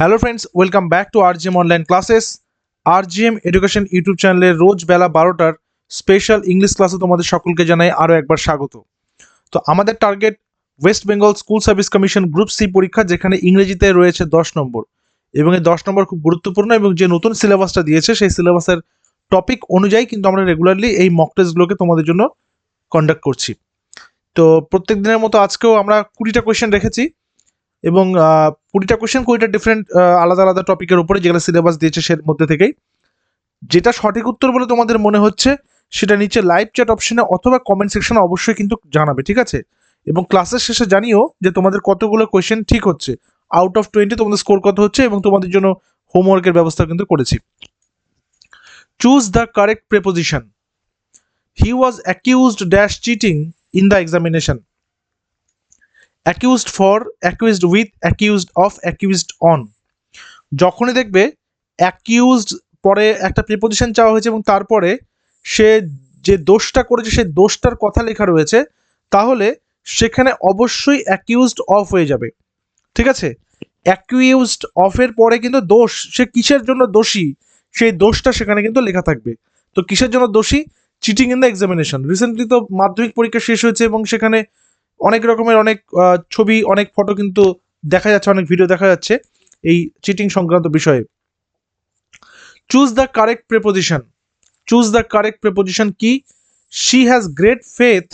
Hello friends, welcome back to RGM online classes. RGM education YouTube চ্যানেলে রোজ বেলা 12টার special English ক্লাসে তোমাদের সকলকে জানাই আরও একবার স্বাগত। তো আমাদের target West Bengal school service commission group C পরীক্ষা, যেখানে ইংরেজিতে রয়েছে 10 নম্বর, এবং এই 10 নম্বর খুব গুরুত্বপূর্ণ, এবং যে নতুন সিলেবাসটা দিয়েছে সেই সিলেবাসের টপিক অনুযায়ী কিন্তু আমরা রেগুলারলি এই মক টেস্টগুলোকে তোমাদের জন্য কন্ডাক্ট করছি। তো প্রত্যেক দিনের মতো আজকেও আমরা 20টা কোয়েশ্চেন রেখেছি, এবং 20টা কোয়েশ্চেন 20টা ডিফারেন্ট আলাদা আলাদা টপিকের উপরে, যেগুলো সিলেবাস দিয়েছে সের মধ্যে থেকেই যেটা সঠিক উত্তর বলে তোমাদের মনে হচ্ছে সেটা নিচে লাইভ চ্যাট অপশনে অথবা কমেন্ট সেকশনে অবশ্যই কিন্তু জানাবে, ঠিক আছে? এবং ক্লাসের শেষে জানিও যে তোমাদের কতগুলো কোয়েশ্চেন ঠিক হচ্ছে, আউট অফ 20 তোমাদের স্কোর কত হচ্ছে, এবং তোমাদের জন্য হোমওয়ার্কের ব্যবস্থা কিন্তু করেছি। Choose the correct preposition. He was accused dash cheating in the examination. Accused for, accused with, accused of, accused on. যখনই দেখবে অ্যাকিউজড পরে একটা প্রিপোজিশন চাওয়া হয়েছে এবং তারপরে সে যে দোষটা করেছে সেই দোষটার কথা লেখা রয়েছে, তাহলে সেখানে অবশ্যই অ্যাকিউজড অফ হয়ে যাবে, ঠিক আছে? অ্যাকিউজড অফের পরে কিন্তু দোষ, সে কিসের জন্য দোষী সেই দোষটা সেখানে কিন্তু লেখা থাকবে। তো কিসের জন্য দোষী? Cheating in the examination. Recently তো মাধ্যমিক পরীক্ষা শেষ হয়েছে এবং সেখানে অনেক রকমের অনেক ছবি, অনেক ফটো কিন্তু দেখা যাচ্ছে, অনেক ভিডিও দেখা যাচ্ছে এই চিটিং সংক্রান্ত বিষয়ে। Choose the correct preposition. Choose the correct preposition কি? She has great faith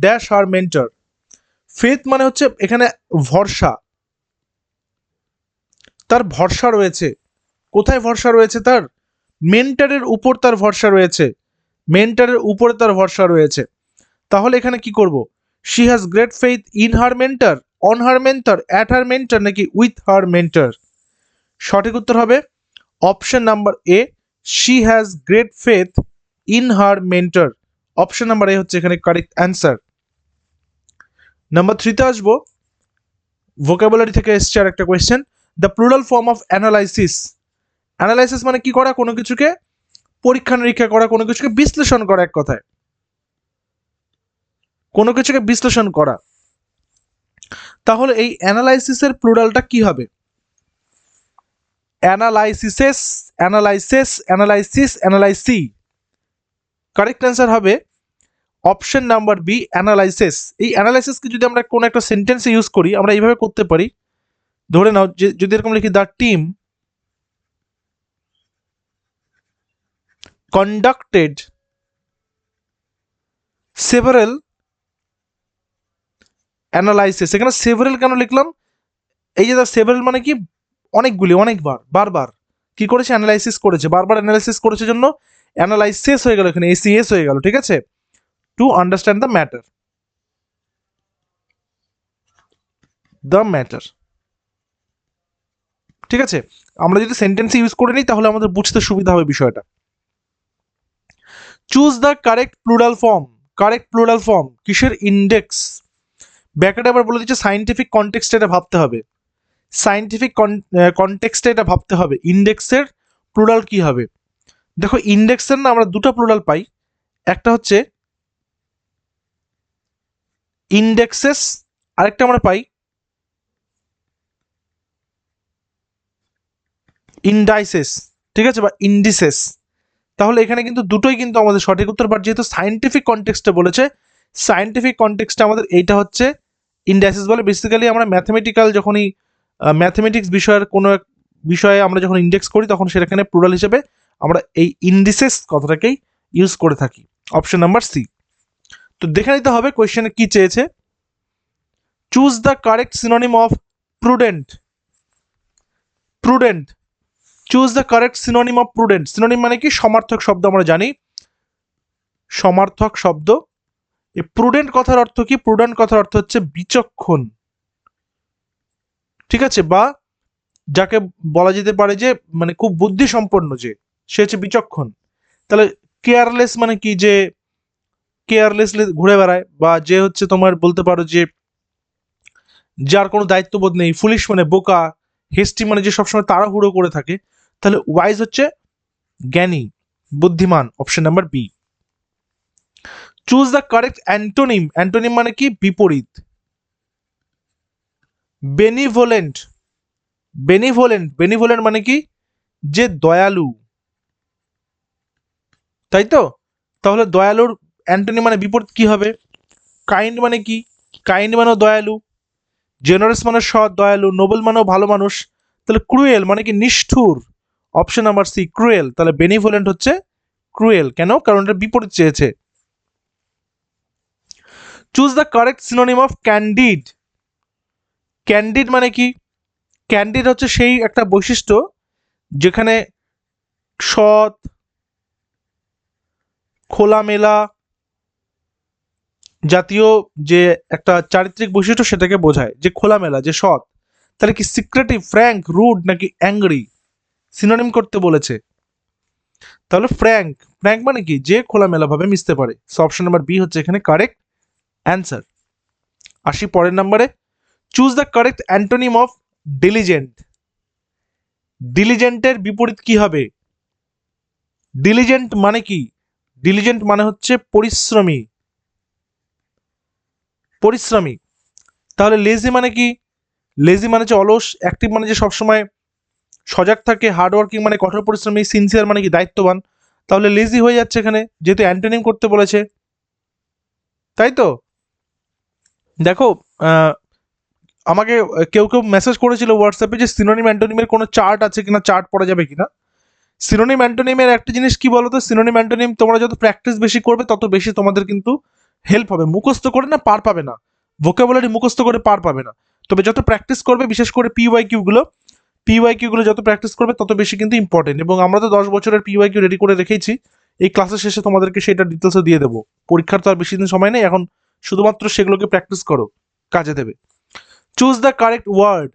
dash her mentor. Faith মানে হচ্ছে এখানে ভরসা, তার ভরসা রয়েছে। কোথায় ভরসা রয়েছে? তার মেন্টারের উপর তার ভরসা রয়েছে, মেন্টারের উপরে তার ভরসা রয়েছে। তাহলে এখানে কি করব? She has great faith in her mentor, on her mentor, at her mentor, নাকি উইথ হার মেন্টার? সঠিক উত্তর হবে option number A, she has great faith in her mentor. Option number A হচ্ছে এখানে কারেক্ট অ্যান্সার। নাম্বার 3তে আসবো। Vocabulary থেকে এসছে আর একটা question. The plural form of analysis. Analysis মানে কি করা? কোনো কিছুকে পরীক্ষা নিরীক্ষা করা, কোনো কিছুকে বিশ্লেষণ করা, এক কথায় কোনো কিছুকে বিশ্লেষণ করা। তাহলে এই অ্যানালাইসিসের প্লুরালটা কি হবে? অ্যানালাইসিসেস, অ্যানালাইসিস, অ্যানালাইসিস, অ্যানালাইসি। কারেক্ট অ্যান্সার হবে অপশন নাম্বার বি, অ্যানালাইসিস। এই অ্যানালাইসিসকে যদি আমরা কোনো একটা সেন্টেন্সে ইউজ করি, আমরা এইভাবে করতে পারি। ধরে নাও যে যদি এরকম লিখি, the team conducted several analysis. এখানে সেভারাল কেন লিখলাম? এই যে দ্য সেভারাল মানে কি অনেকগুলি, অনেকবার, বারবার কি করেছে? অ্যানালাইসিস করেছে, বারবার অ্যানালাইসিস করেছে জন্য অ্যানালাইসিস হয়ে গেল, এখানে এসিএস হয়ে গেল, ঠিক আছে? To understand the matter, the matter, ঠিক আছে? আমরা যদি সেন্টেন্সে ইউজ করে নিই তাহলে আমাদের বুঝতে সুবিধা হবে বিষয়টা। Choose the correct plural form. Correct plural form কিসের? ইন্ডেক্স। ব্যাকেটে আবার বলে দিচ্ছে সাইন্টিফিক কনটেক্সটে এটা ভাবতে হবে, সাইন্টিফিক কনটেক্সটে এটা ভাবতে হবে। ইন্ডেক্সের প্লুরাল কি হবে? দেখো, ইন্ডেক্সের না আমরা দুটো প্লুরাল পাই। একটা হচ্ছে ইন্ডেক্সেস, আরেকটা আমরা পাই ইন্ডাইসেস, ঠিক আছে, বা ইন্ডিসেস। তাহলে এখানে কিন্তু দুটোই কিন্তু আমাদের সঠিক উত্তর, বাট যেহেতু সাইন্টিফিক কনটেক্সটে বলেছে, সাইন্টিফিক কনটেক্সটে আমাদের এইটা হচ্ছে ইন্ডাইসিস বলে। বেসিক্যালি আমরা ম্যাথমেটিক্যাল যখনই ম্যাথমেটিক্স বিষয়ের কোনো এক বিষয়ে আমরা যখন ইন্ডেক্স করি, তখন সেখানে প্লুরাল হিসেবে আমরা এই ইন্ডিসেস কথাটাকেই ইউজ করে থাকি। Option number C. তো দেখে নিতে হবে কোয়েশ্চেনে কি চেয়েছে। Choose the correct synonym of prudent. Prudent, choose the correct synonym of prudent. Synonym মানে কি? সমার্থক শব্দ, আমরা জানি সমার্থক শব্দ। এই প্রুডেন্ট কথার অর্থ কি? প্রুডেন্ট কথার অর্থ হচ্ছে বিচক্ষণ, ঠিক আছে, বা যাকে বলা যেতে পারে যে মানে খুব বুদ্ধি সম্পন্ন, যে সে হচ্ছে বিচক্ষণ। তাহলে কেয়ারলেস মানে কি? যে কেয়ারলেসলি ঘুরে বেড়ায়, বা যে হচ্ছে তোমার বলতে পারো যে যার কোনো দায়িত্ববোধ নেই। ফুলিশ মানে বোকা, হেস্টি মানে যে সবসময় তাড়াহুড়ো করে থাকে। তাহলে ওয়াইজ হচ্ছে জ্ঞানী, বুদ্ধিমান। Option number B. Choose the correct antonym. Antonym মানে কি? বিপরীত। বেনিভোলেন্ট, বেনিভোলেন্ট, বেনিভোলেন্ট মানে কি? যে দয়ালু, তাই তো? তাহলে দয়ালুর অ্যান্টোনি মানে বিপরীত কি হবে? কাইন্ড মানে কি? কাইন্ড মানেও দয়ালু, জেনারেস মানে সৎ দয়ালু, নোবেল মানেও ভালো মানুষ। তাহলে ক্রুয়েল মানে কি? নিষ্ঠুর। Option number C cruel. তাহলে বেনিভোলেন্ট হচ্ছে ক্রুয়েল। কেন? কারণ এটা বিপরীত চেয়েছে। Choose the correct synonym of candid. Candid মানে কি? ক্যান্ডিড হচ্ছে সেই একটা বৈশিষ্ট্য যেখানে সৎ, খোলামেলা জাতীয় যে একটা চারিত্রিক বৈশিষ্ট্য সেটাকে বোঝায়, যে খোলামেলা, যে সৎ। তাহলে কি সিক্রেটিভ, ফ্র্যাঙ্ক, রুড নাকি অ্যাংরি? সিনোনিম করতে বলেছে। তাহলে ফ্র্যাঙ্ক। ফ্র্যাঙ্ক মানে কি? যে খোলামেলা ভাবে মিশতে পারে। সো অপশন নাম্বার বি হচ্ছে এখানে কারেক্ট অ্যান্সার। আসি পরের নাম্বারে। Choose the correct antonym of diligent. ডিলিজেন্টের বিপরীত কি হবে? ডিলিজেন্ট মানে কি? ডিলিজেন্ট মানে হচ্ছে পরিশ্রমী, পরিশ্রমী। তাহলে লেজি মানে কি? লেজি মানে হচ্ছে অলস, অ্যাক্টিভ মানে যে সবসময় সজাগ থাকে, হার্ডওয়ার্কিং মানে কঠোর পরিশ্রমী, সিনসিয়ার মানে কি? দায়িত্ববান। তাহলে লেজি হয়ে যাচ্ছে এখানে, যেহেতু অ্যান্টোনিম করতে বলেছে, তাই তো? দেখো, আমাকে কেউ কেউ মেসেজ করেছিল হোয়াটসঅ্যাপে যে সিনোনিম অ্যান্টোনিমের কোনো চার্ট আছে কিনা, চার্ট পড়া যাবে কিনা। সিনোনিম অ্যান্টোনিমের একটা জিনিস কি বলতো, সিনোনিম অ্যান্টোনিম তোমরা যত প্র্যাকটিস বেশি করবে তত বেশি তোমাদের কিন্তু হেল্প হবে। মুখস্থ করে না পার পাবে না, ভোকাবুলারি মুখস্থ করে পার পাবে না। তবে যত প্র্যাকটিস করবে, বিশেষ করে পিওয়াই কিউগুলো যত প্র্যাকটিস করবে তত বেশি কিন্তু ইম্পর্টেন্ট। এবং আমরা তো 10 বছরের পিওয়াই কিউ রেডি করে রেখেছি, এই ক্লাসের শেষে তোমাদেরকে সেটা ডিটেলসও দিয়ে দেবো। পরীক্ষার তো আর বেশি দিন সময় নেই এখন, শুধুমাত্র সেগুলোকে প্র্যাকটিস করো, কাজে দেবে। Choose the correct word.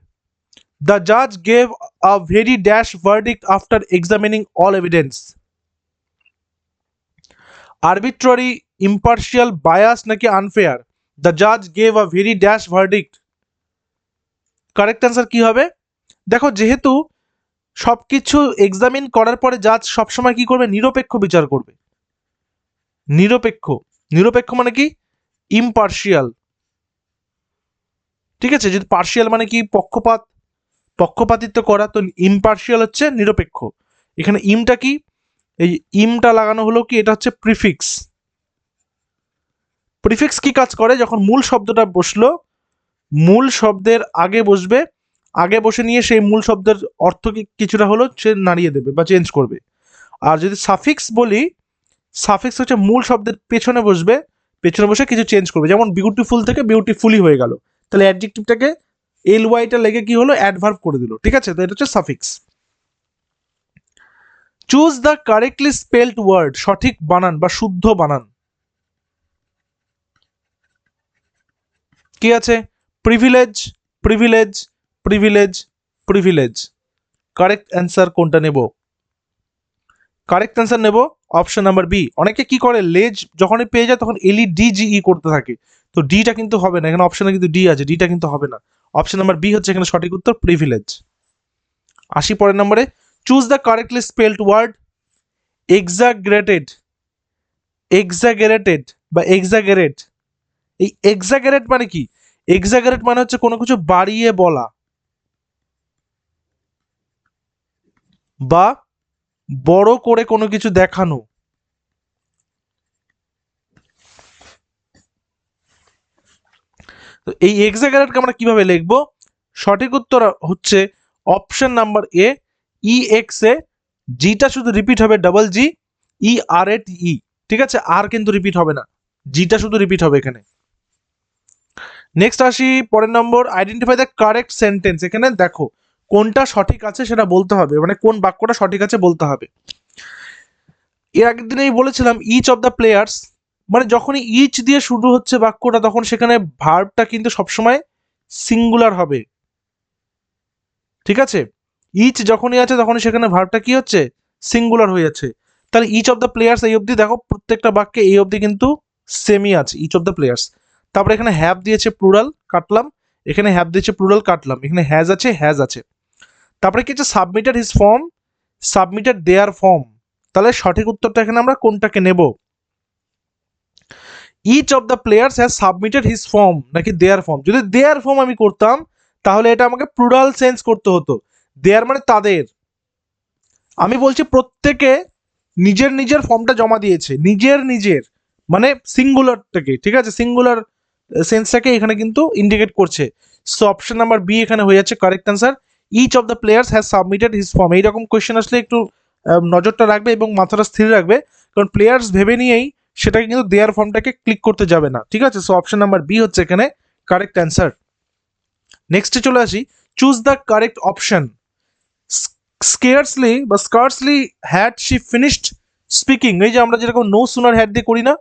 The জাজ gave a very dash verdict after examining all evidence. Arbitrary, impartial, bias নাকি আনফেয়ার? দ্য জাজ gave a very dash verdict. Correct answer কি হবে? দেখো, যেহেতু সবকিছু এক্সামিন করার পরে জাজ সবসময় কি করবে? নিরপেক্ষ বিচার করবে। নিরপেক্ষ, নিরপেক্ষ মানে কি? ইম্পার্শিয়াল। ঠিক আছে, যদি পার্শিয়াল মানে কি? পক্ষপাত, পক্ষপাতিত্ব করা। তো ইম্পার্শিয়াল হচ্ছে নিরপেক্ষ। এখানে ইমটা কি? এই ইমটা লাগানো হলো কি? এটা হচ্ছে প্রিফিক্স। প্রিফিক্স কি কাজ করে? যখন মূল শব্দটা বসলো, মূল শব্দের আগে বসবে, আগে বসে নিয়ে সেই মূল শব্দের অর্থ কিছুটা হলো সে নাড়িয়ে দেবে বা চেঞ্জ করবে। আর যদি সাফিক্স বলি, সাফিক্স হচ্ছে মূল শব্দের পেছনে বসবে, পেছনে বসে কিছু চেঞ্জ করবে। যেমন বিউটিফুল থেকে বিউটিফুলি হয়ে গেল, তাহলে অ্যাডজেক্টিভটাকে এল ওয়াইটা লেগে কি হলো? অ্যাডভার্ব করে দিল। ঠিক আছে, তো এটা হচ্ছে suffix. Choose the correctly spelled word. সঠিক বানান বা শুদ্ধ বানান। কি আছে? Privilege, privilege, privilege, privilege. Correct answer কোনটা নেব? কারেক্ট অ্যান্সার নেব অপশন নাম্বার বি। অনেকে কি করে, লেজ যখনই পেয়ে যায় তখন এলই ডি জিই করতে থাকে, তো ডিটা কিন্তু হবে না এখানে। অপশনে কিন্তু ডি আছে, ডিটা কিন্তু হবে না। অপশন নাম্বার বি হচ্ছে এখানে সঠিক উত্তর, প্রিভিলেজ। আসি পরের নম্বরে। Choose the correctly spelled word. Exaggerated, exaggerated বা এক্সাগেরেট। এই এক্সাগেরেট মানে কি? এক্সাগেরেট মানে হচ্ছে কোনো কিছু বাড়িয়ে বলা বা বড় করে কোনো কিছু দেখানো। তো এই এক্সাগেরেটকে আমরা কিভাবে লিখবো? সঠিক উত্তর হচ্ছে option number A, E X A. জিটা শুধু রিপিট হবে, ডাবল জি, ই আর এ টি ই। ঠিক আছে, আর কিন্তু রিপিট হবে না, জিটা শুধু রিপিট হবে এখানে। নেক্সট আসি পরের নম্বর, আইডেন্টিফাই দ্য কারেক্ট সেন্টেন্স। এখানে দেখো কোনটা সঠিক আছে সেটা বলতে হবে, মানে কোন বাক্যটা সঠিক আছে বলতে হবে। এর আগের দিনেই বলেছিলাম ইচ অফ দ্য প্লেয়ার্স, মানে যখনই ইচ দিয়ে শুরু হচ্ছে বাক্যটা তখন সেখানে ভার্বটা কিন্তু সবসময় সিঙ্গুলার হবে। ঠিক আছে, ইচ যখনই আছে তখনই সেখানে ভার্বটা কি হচ্ছে? সিঙ্গুলার হয়ে যাচ্ছে। তাহলে ইচ অফ দ্য প্লেয়ার্স এই অবধি দেখো প্রত্যেকটা বাক্যে এই অবধি কিন্তু সেমই আছে, ইচ অফ দ্য প্লেয়ার্স। তারপরে এখানে হ্যাভ দিয়েছে প্লুরাল, কাটলাম। এখানে হ্যাভ দিয়েছে প্লুরাল, কাটলাম। এখানে হ্যাজ আছে, হ্যাজ আছে। তারপরে কি হচ্ছে? Submitted his form, submitted their form. তাহলে সঠিক উত্তরটা এখানে আমরা কোনটাকে নেব? Each of the players has submitted his form নাকি দেয়ার ফর্ম? যদি দেয়ার ফর্ম আমি করতাম তাহলে এটা আমাকে প্লুরাল চেঞ্জ করতে হতো, দেয়ার মানে তাদের, আমি বলছি প্রত্যেকে নিজের নিজের ফর্মটা জমা দিয়েছে, নিজের মানে সিঙ্গুলারটাকে, ঠিক আছে, সিঙ্গুলার সেন্সটাকে এখানে কিন্তু ইন্ডিকেট করছে। সো অপশন নাম্বার বি এখানে হয়ে যাচ্ছে correct answer. Each of the players has submitted his form, এইরকম কোয়েশ্চেন আসলে একটু নজরটা রাখবে এবং মাথাটা স্থির রাখবে, কারণ প্লেয়ার্স ভেবে নিয়েই সেটাকে কিন্তু দেয়ার ফর্মটাকে ক্লিক করতে যাবে না, ঠিক আছে। সো অপশন নাম্বার বি হচ্ছে এখানে কারেক্ট অ্যান্সার। নেক্সটে চলে আসি, choose the correct option. Scarcely বা scarcely had she finished speaking, এই যে আমরা যেরকম নো সুনার হ্যাড দিয়ে করি না,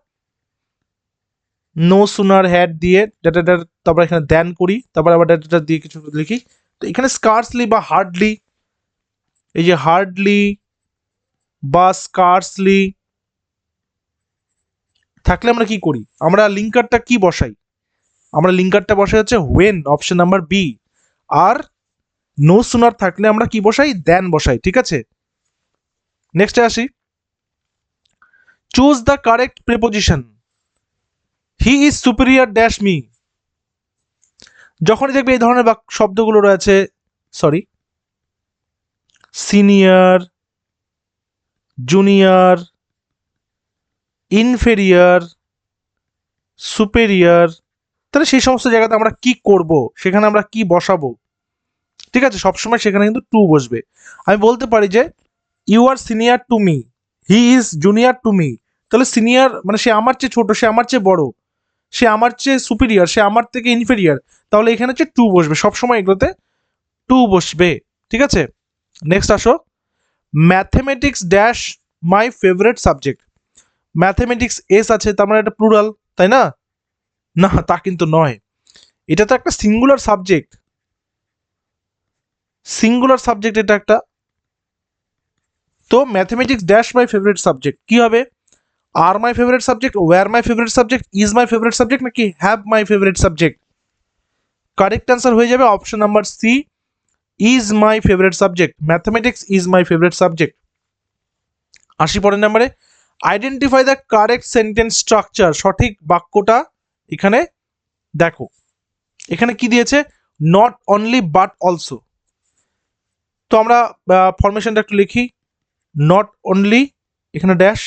নো সুনার হ্যাড দিয়ে ডেটাটা তারপর এখানে দেন করি, তারপর আবার ডেটাটা দিয়ে কিছু লিখি। তো এখানে স্কার্সলি বা হার্ডলি, এই যে হার্ডলি বা স্কার্সলি থাকলে আমরা কি করি, আমরা লিঙ্কারটা কি বসাই, আমরা লিঙ্কারটা বসাই হচ্ছে হোয়েন, অপশন নাম্বার বি। আর নো সুনার থাকলে আমরা কি বসাই, দেন বসাই, ঠিক আছে। নেক্সটে আসি, choose the correct preposition. He is superior dash me, যখনই দেখবে এই ধরনের শব্দগুলো রয়েছে, sorry, senior, junior, inferior, superior, তাহলে সেই সমস্ত জায়গাতে আমরা কি করব, সেখানে আমরা কি বসাবো, ঠিক আছে, সবসময় সেখানে কিন্তু টু বসবে। আমি বলতে পারি যে you are senior to me, he is junior to me, তাহলে সিনিয়র মানে সে আমার চেয়ে ছোট, সে আমার চেয়ে বড়, সে আমার চেয়ে সুপিরিয়র, সে আমার থেকে ইনফেরিয়র, তাহলে এখানে হচ্ছে টু বসবে, সবসময় এগুলোতে টু বসবে, ঠিক আছে। নেক্সট আসো, mathematics dash my favourite subject. Mathematics S আছে, তার মানে এটা প্লুরাল, তাই না? না, তা কিন্তু নয়, এটা তো একটা সিঙ্গুলার সাবজেক্ট, সিঙ্গুলার সাবজেক্ট এটা একটা। তো mathematics dash my favourite subject কি হবে, আর my favourite subject, were my favourite subject, is my favourite subject, নাকি have my favourite subject? Correct answer হয়ে যাবে option number C, is my favourite subject, mathematics is my favourite subject. আসি পরের নাম্বারে, identify the correct sentence structure, সঠিক বাক্যটা এখানে দেখো, এখানে কি দিয়েছে, নট অনলি বাট অলসো। তো আমরা ফরমেশনটা একটু লিখি, নট অনলি এখানে ড্যাশ,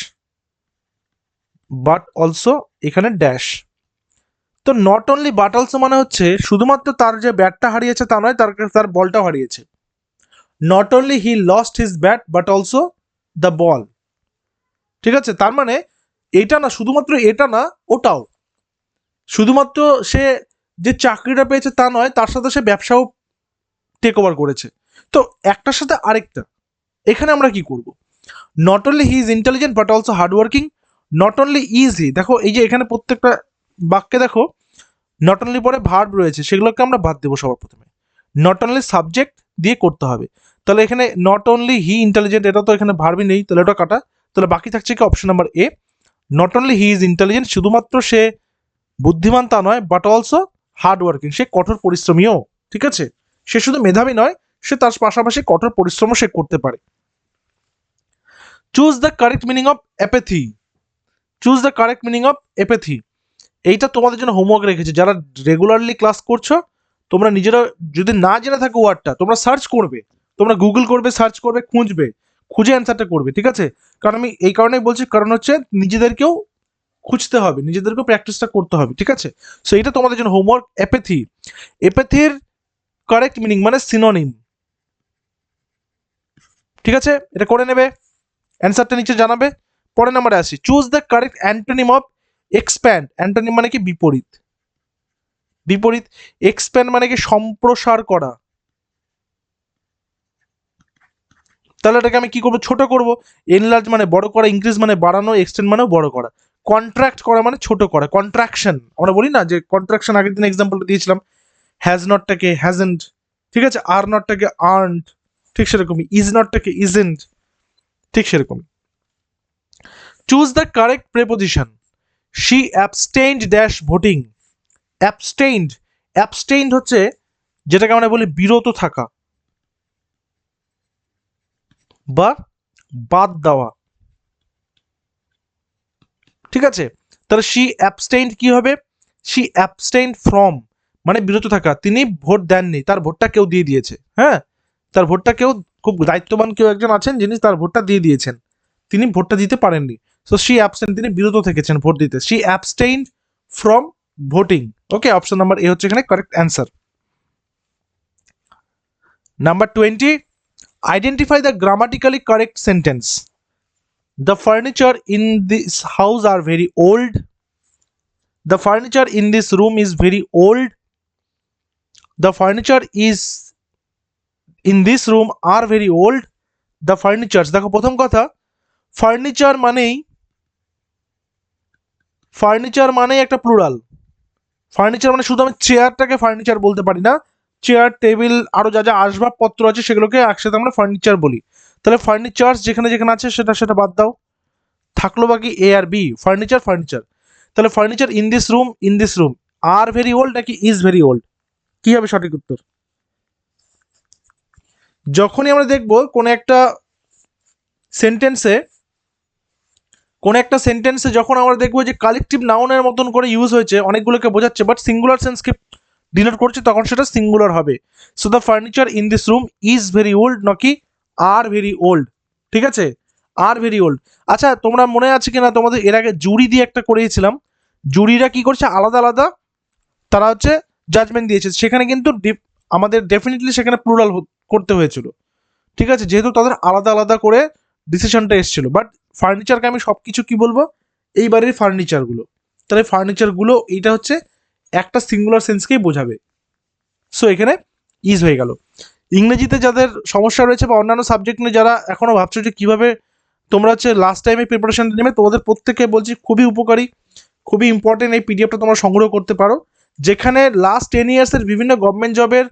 বাট অলসো এখানে ড্যাশ। তো নট অনলি বাট অলসো মানে হচ্ছে শুধুমাত্র তার যে ব্যাটটা হারিয়েছে তা নয়, তার বলটাও হারিয়েছে। Not only he lost his bat but also the ball, ঠিক আছে। তার মানে এটা না, শুধুমাত্র এটা না, ওটাও, শুধুমাত্র সে যে চাকরিটা পেয়েছে তা নয়, তার সাথে সে ব্যবসাও টেক ওভার করেছে। তো একটার সাথে আরেকটা, এখানে আমরা কি করব, not only he is intelligent but also hard working, not only is he, দেখো এই যে এখানে প্রত্যেকটা বাক্যে দেখো নট অনলি পরে ভার্ব রয়েছে, সেগুলোকে আমরা বাদ দেবো সবার প্রথমে, নট অনলি সাবজেক্ট দিয়ে করতে হবে। তাহলে এখানে নট অনলি হি ইন্টেলিজেন্ট, এটা তো এখানে ভার্বই নেই, তাহলে এটা কাটা। তাহলে বাকি থাকছে কি option number A, not only he is intelligent, শুধুমাত্র সে বুদ্ধিমান তা নয়, বাট অলসো হার্ড ওয়ার্কিং, সে কঠোর পরিশ্রমীও, ঠিক আছে, সে শুধু মেধাবী নয়, সে তার পাশাপাশি কঠোর পরিশ্রমও সে করতে পারে। Choose the correct meaning of অ্যাপেথি, choose the correct meaning of অ্যাপেথি, এইটা তোমাদের জন্য হোমওয়ার্ক রেখেছে, যারা রেগুলারলি ক্লাস করছো তোমরা নিজেরা যদি না জেনে থাকো ওয়ার্ডটা, তোমরা সার্চ করবে, তোমরা গুগল করবে, সার্চ করবে, খুঁজবে, খুঁজে অ্যান্সারটা করবে, ঠিক আছে। কারণ আমি এই কারণেই বলছি, কারণ হচ্ছে নিজেদেরকেও খুঁজতে হবে, নিজেদেরকেও প্র্যাকটিসটা করতে হবে, ঠিক আছে। সো এটা তোমাদের জন্য হোমওয়ার্ক, অ্যাপেথি, এপ্যাথির কারেক্ট মিনিং মানে সিনোনিম, ঠিক আছে, এটা করে নেবে, অ্যান্সারটা নিচে জানাবে। পরের নাম্বারে আসি, choose the correct antonym of expand, antonym মানে কি বিপরীত, বিপরীত, এক্সপ্যান্ড মানে কি সম্প্রসার করা, তাহলে এটাকে আমি কি করবো, ছোট করব, এনলার্জ মানে বড় করা, ইনক্রিজ মানে বাড়ানো, এক্সটেন্ড মানেও বড় করা, কন্ট্রাক্ট করা মানে ছোট করা, কন্ট্রাকশন আমরা বলি না, যে কন্ট্রাকশন আগের দিন এক্সাম্পলটা দিয়েছিলাম, হ্যাজ নটটাকে হ্যাজেন্ট, ঠিক আছে, আর নটটাকে আর্নড, ঠিক সেরকমই, ইজ নটটাকে ইজেন্ট, ঠিক সেরকমই। Choose the correct preposition, she abstained dash voting, abstained, abstained হচ্ছে যেটাকে আমরা বলি বিরত থাকা বা বাদ দেওয়া, ঠিক আছে। তাহলে শি অ্যাবস্টেইনড কি হবে, শি অ্যাবস্টেইনড ফ্রম মানে বিরত থাকা, তিনি ভোট দেননি, তার ভোটটা কেউ দিয়ে দিয়েছে, হ্যাঁ, তার ভোটটা কেউ, খুব দায়িত্ববান কেউ একজন আছেন যিনি তার ভোটটা দিয়ে দিয়েছেন, তিনি ভোটটা দিতে পারেননি। সো শি অ্যাবস্টেন, তিনি বিরত থেকেছেন ভোট দিতে। She abstained from voting. Okay, option number A হচ্ছে এখানে correct answer. Number 20, identify the grammatically correct sentence. The furniture in this house are very old. The furniture in this room is very old. The furniture is in this room are very old. The furnitures, দেখো প্রথম কথা, furniture মানে একটা plural. Furniture মানে শুধু আমি চেয়ারটাকে furniture বলতে পারি না, চেয়ার টেবিল আরো যা যা আসবাবপত্র আছে সেগুলোকে একসাথে আমরা ফার্নিচার বলি। তাহলে ফার্নিচার্স যেখানে যেখানে আছে সেটা বাদ দাও, থাকলো বাকি এ আর বি, ফার্নিচার। তাহলে furniture in this room are very old নাকি ইজ ভেরি ওল্ড, কি হবে সঠিক উত্তর? যখনই আমরা দেখবো কোন একটা সেন্টেন্সে যখন আমরা দেখবো যে কালেকটিভ নাউনের মতন করে ইউজ হয়েছে, অনেকগুলোকে বোঝাচ্ছে বাট সিঙ্গুলার সেন্সকে ডিনোট করছে, তখন সেটা সিঙ্গুলার হবে। So the furniture in this room is very old নাকি আর ভেরি ওল্ড, ঠিক আছে, আর ভেরি ওল্ড। আচ্ছা, তোমরা মনে আছে কিনা তোমাদের এর আগে জুরি দিয়ে একটা করিয়েছিলাম, জুরিরা কি করছে আলাদা আলাদা তারা হচ্ছে জাজমেন্ট দিয়েছে, সেখানে কিন্তু আমাদের ডেফিনেটলি সেখানে প্লুরাল করতে হয়েছিল, ঠিক আছে, যেহেতু তাদের আলাদা আলাদা করে ডিসিশনটা এসেছিল। বাট ফার্নিচারকে আমি সব কিছু কি বলবো, এইবারের ফার্নিচারগুলো, তাহলে ফার্নিচারগুলো এইটা হচ্ছে একটা সিঙ্গুলার সেন্সকেই বোঝাবে। সো এখানে ইজ হয়ে গেল। ইংরেজিতে যাদের সমস্যা রয়েছে বা অন্যান্য সাবজেক্ট নিয়ে যারা এখনও ভাবছো যে কীভাবে তোমরা হচ্ছে লাস্ট টাইমে প্রিপারেশন নেবে, তোমাদের প্রত্যেককে বলছি খুবই উপকারী, খুবই ইম্পর্টেন্ট এই পিডিএফটা তোমরা সংগ্রহ করতে পারো, যেখানে লাস্ট 10 ইয়ার্সের বিভিন্ন গভর্নমেন্ট জবের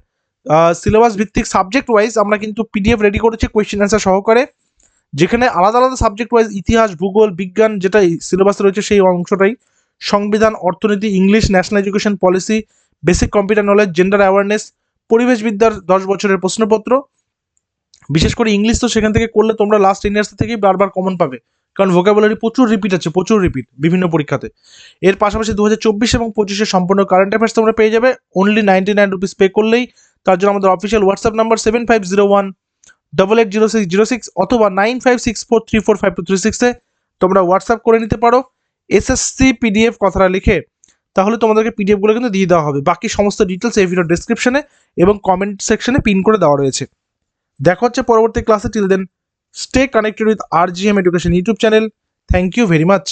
সিলেবাস ভিত্তিক সাবজেক্ট ওয়াইজ আমরা কিন্তু পিডিএফ রেডি করেছি কোয়েশ্চেন অ্যান্সার সহকারে, যেখানে আলাদা আলাদা সাবজেক্ট ওয়াইজ ইতিহাস, ভূগোল, বিজ্ঞান যেটা সিলেবাসে রয়েছে সেই অংশটাই, সংবিধান, অর্থনীতি, English, national education policy, basic computer knowledge, gender awareness, পরিবেশবিদ্যার 10 বছরের প্রশ্নপত্র, বিশেষ করে ইংলিশ তো সেখান থেকে করলে তোমরা লাস্ট 10 ইয়ার্স থেকেই বারবার কমন পাবে, কারণ ভোকাবুলারি প্রচুর রিপিট আছে, প্রচুর রিপিট বিভিন্ন পরীক্ষাতে। এর পাশাপাশি 2024 এবং 25 সম্পূর্ণ কারেন্ট অ্যাফেয়ার্স তোমরা পেয়ে যাবে অনলি 99 রুপিস পে করলেই। তার জন্য আমাদের অফিসিয়াল হোয়াটসঅ্যাপ নাম্বার 7501880606 অথবা 9564345236 তোমরা হোয়াটসঅ্যাপ করে নিতে পারো এসএসসি পিডিএফ কথাটা লিখে, তাহলে তোমাদেরকে পিডিএফগুলো কিন্তু দিয়ে দেওয়া হবে। বাকি সমস্ত ডিটেলস এই ভিডিও ডেসক্রিপশনে এবং কমেন্ট সেকশনে পিন করে দেওয়া রয়েছে। দেখা হচ্ছে পরবর্তী ক্লাসে, till then stay connected with RGM education YouTube channel. Thank you very much.